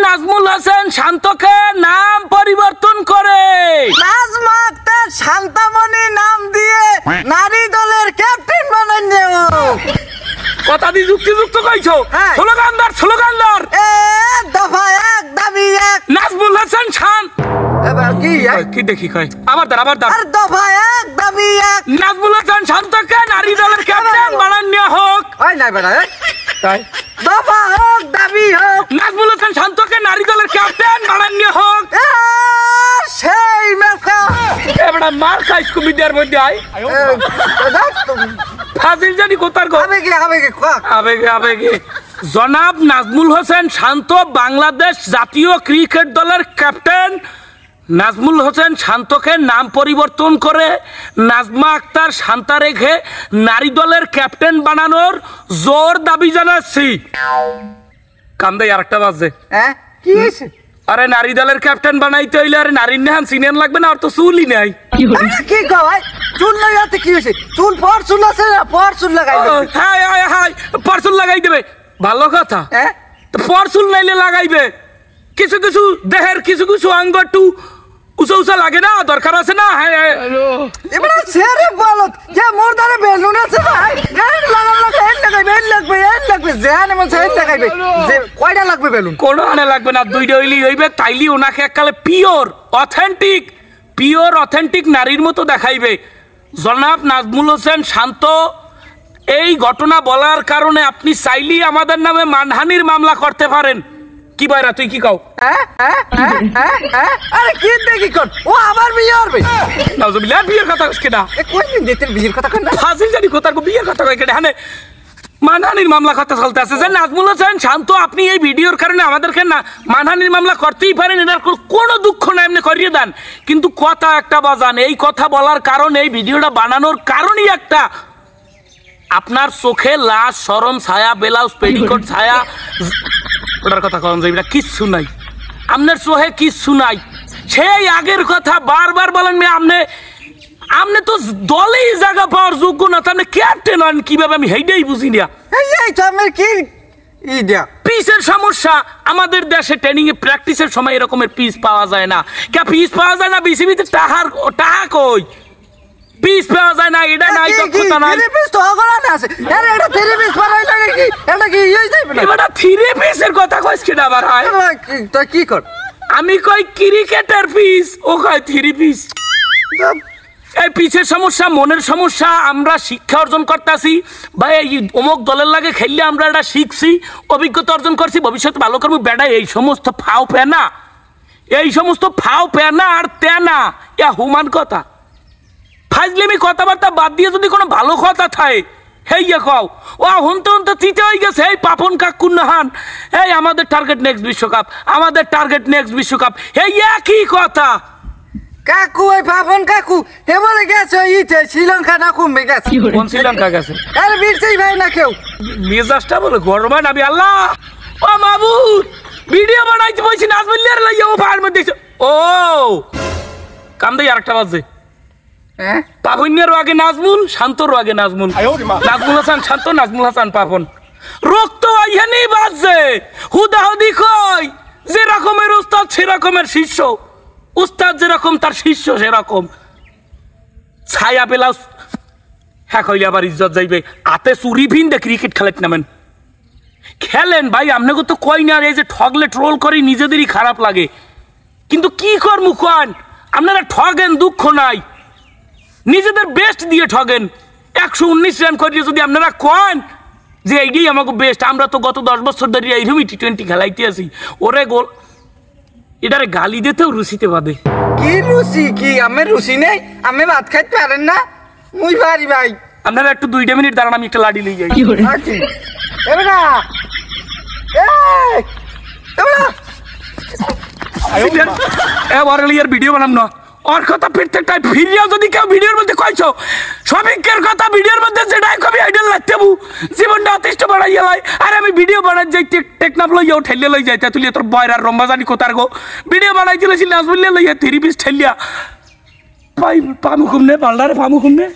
নাজমুল হোসেন শান্তকে নাম পরিবর্তন করে নাজমা আক্তার শান্তামণি নাম দিয়ে নারী দলের ক্যাপ্টেন বানানো। কথা দিয়ে যুক্তিযুক্ত কইছো। স্লোগানদার এ দফা এক দাবি এক নাজমুল হোসেন শান এবার কি দেখি কয় আবার দাঁড় আর দফা এক দাবি এক নাজমুল হোসেন শান্তকে নারী দলের ক্যাপ্টেন বানানো হোক। হয় না বেটা তাই দফা হোক দাবি হোক নাজমুল হোসেন শান্তকে নারী দলের ক্যাপ্টেন বানানো হোক। সেই মেকা এবারে মার খাইস কমিটির মধ্যে আই ফাজিল জানি কোতার গো আবেগে জনাব নাজমুল হোসেন শান্ত বাংলাদেশ জাতীয় ক্রিকেট দলের ক্যাপ্টেন নাজমুল হোসেন শান্তকে নাম পরিবর্তন করে নাজমা আক্তার শান্তা রেখে নারী দলের ক্যাপ্টেন বানানোর জোর দাবি জানাচ্ছি। কান্দে আরেকটা বাজে কি হয়েছে? আরে নারী দলের ক্যাপ্টেন বানাইতে হইলে আরে নারীর নেহান সিনিয়র লাগবে না, আর তো চুলই নাই। কি কও ভাই চুল লাগাতে কি হয়েছে? চুল পর চুল আছে না পর চুল লাগাই হাই পরচুল লাগাই দেবে ভালো কথা। পরচুল নাইলে লাগাইবে কিছু কিছু দেহের কিছু কিছু অঙ্গ একটু উঁচা উঁচা লাগে না, দরকার আছে না। এবারে ছেড়ে বলো যে মোর দ্বারা বেলুন আছে ভাই লাগবে জান এমন সাইড লাগাইবে যে কয়টা লাগবে বেলুন? কোনো আনে লাগবে না, দুইটা হইলি হইবে। তাইলি ওনাকে এককালে পিওর অথেন্টিক নারীর মতো দেখাইবে। জনাব নাজমুল হোসেন শান্ত এই ঘটনা বলার কারণে আপনি চাইলি আমাদের নামে মানহানির মামলা করতে পারেন। কি বাইরা তুই কি কও? আরে কি দেখি কোন ও আবার বিয়ে করবে? নাউজুবিল্লাহ বিয়ের কথা কইছে না। কোন দিন দিতে বিয়ের কথা কই না? ফাজিল জানি কোতার গো বিয়ের কথা কই কেডা? হানে মানহানির মামলা কথা চলতে আছে যে নাজমুল হোসেন শান্ত আপনি এই ভিডিওর কারণে আমাদেরকে না মানহানির মামলা করতেই পারেন, এটার কোনো দুঃখ নাই, এমনি করিয়ে দেন। কিন্তু কথা একটা বাজান, এই কথা বলার কারণে এই ভিডিওটা বানানোর কারণই একটা, আপনার চোখে লাশ শরম ছায়া ব্লাউজ পেটিকোট ছায়া ওটার কথা কন যাইবে কিচ্ছু নাই, আপনার চোখে কিচ্ছু নাই। সেই আগের কথা বারবার বলেন আপনি তো দলেই জায়গা পাওয়ার যোগ্য না, আপনি ক্যাপ্টেন হন কিভাবে আমি সেইটাই বুঝি না। পিসের সমস্যা আমাদের দেশে ট্রেনিং এ প্র্যাকটিসের সময় এরকমের পিস পাওয়া যায় না। কে পিস পাওয়া যায় না? বিসিবিতে টাকা কই পিস পাওয়া যায় না, এটা নাই দক্ষতা নাই। এবারে থ্রি পিসের কথা কইছ কেডা আবার? হয় তুই কি কর? আমি কই ক্রিকেটের পিস, ও কয় থ্রি পিস। এই পিসের সমস্যা মনের সমস্যা, আমরা শিক্ষা অর্জন করতেছি ভাই, এই অমুক দলের লাগে খেললে আমরা এটা শিখছি, অভিজ্ঞতা অর্জন করছি, ভবিষ্যতে ভালো করবো। বেটা এই সমস্ত ফাও পেনা আর তেনা এ হুমান কথা ফাজলিমি কথাবার্তা বাদ দিয়ে যদি কোনো ভালো কথা থাকে হেইয়া কও। ও হনতে তিতে হয়ে গেছে এই পাপন কাকুর নাহান এই আমাদের টার্গেট নেক্সট বিশ্বকাপ এই একই কথা। কাকু ওই পাপন কাকু হে বলে গেছে শ্রীলঙ্কা না কমবে গেছে। কোন শ্রীলঙ্কা গেছে? আরে বীরতেই ভাই না কেউ মেজাজটা বলে গরমে নাবি। আল্লাহ ও মাবুদ ভিডিও বানাইতে বলছি নাজমুল্লার লাইয়া ও ফায়ার মধ্যে ও কান্দে আরেকটা বাজে। পাপনের আগে নাজমুল, শান্তর আগে নাজমুল হাসান শান্ত, নাজমুল হাসান পাপন। রক্ত আইহানি বাজছে হুদাহুদি কই যে রকমের উস্তাদ সেরকমের শিষ্য, উস্তাদ যেরকম তার শিষ্য সেরকম। ছায়া পেলাস হ্যাঁ কইলে আবার ইজ্জত যাইবে। আতে চুরি ভিন দে ক্রিকেট খেলেন ভাই, আপনাকে তো কই না। এই যে ঠগলে ট্রোল করি নিজেদেরই খারাপ লাগে, কিন্তু কি করমু কন? আপনারা ঠগেন দুঃখ নাই, নিজেদের বেস্ট দিয়ে ঠগেন। 119 রান করিয়ে যদি আপনারা কন যে এইটাই আমাকে বেস্ট, আমরা তো গত 10 বছর ধরে এইরকমই টি20 খেলাইতে আছি, ওরে গোল এটারে গালি দিতেও রুচিতে বাদে। কি রুচি? কি আমি রুচি নেই? আমি ভাত খাইতে পারেন না? মুই পারি ভাই। আপনারা একটু 2 মিনিট দাঁড়ান, আমি একটা লাডি লিয়ে যাই। ভিডিও বানাম না ওর কথা প্রত্যেকটা ভিডিও যদি কেউ ভিডিওর মধ্যে কইছো শ্রমিকের কথা ভিডিওর মধ্যে যেটাই কবি আইডল লাগতে জীবনটা অতিষ্ঠ বাড়াই গেলাই। আর আমি ভিডিও বানাই যাই টেকনাফ লইয়াও ঠেলে লই যাই তুলি তোর বয়রার রম্বাজানি কোতার গো ভিডিও বানাই দিলেছিল নাজমুল্লাহ লইয়া 3 পিস ঠেলিয়া পাই পামু খুমনে পাল্লারে পামু খুমনে।